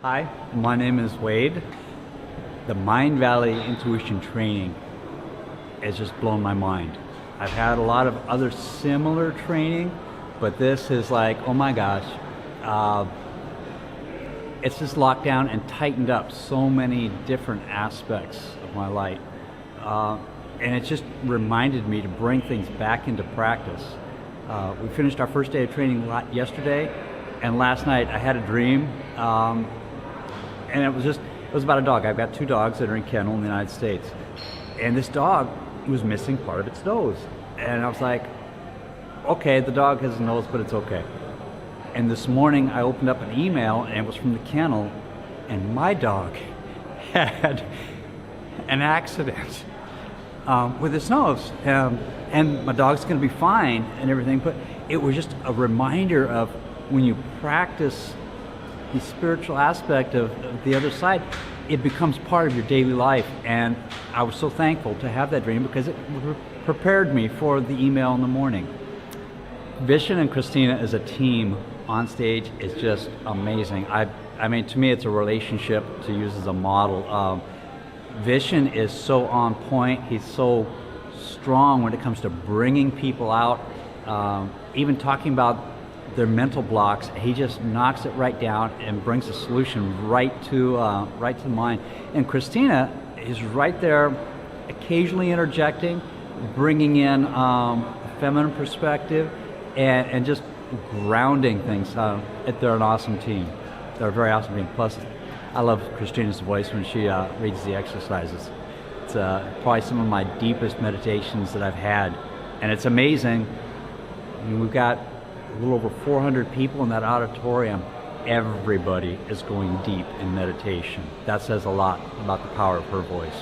Hi, my name is Wade. The Mindvalley intuition training has just blown my mind. I've had a lot of other similar training, but this is like, oh my gosh, it's just locked down and tightened up so many different aspects of my life. And it just reminded me to bring things back into practice. We finished our first day of training yesterday, and last night I had a dream. And it was about a dog. I've got two dogs that are in kennel in the United States. And this dog was missing part of its nose. And I was like, okay, the dog has a nose, but it's okay. And this morning I opened up an email and it was from the kennel, and my dog had an accident with his nose. And my dog's gonna be fine and everything, but it was just a reminder of when you practice the spiritual aspect of the other side, it becomes part of your daily life. And I was so thankful to have that dream because it prepared me for the email in the morning. Vishen and Christina as a team on stage is just amazing. I mean, to me, it's a relationship to use as a model. Vishen is so on point. He's so strong when it comes to bringing people out, even talking about their mental blocks. He just knocks it right down and brings a solution right to the mind. And Christina is right there, occasionally interjecting, bringing in a feminine perspective, and just grounding things. They're an awesome team. They're a very awesome team. Plus, I love Christina's voice when she reads the exercises. It's probably some of my deepest meditations that I've had, and it's amazing. I mean, we've got a little over 400 people in that auditorium. Everybody is going deep in meditation. That says a lot about the power of her voice.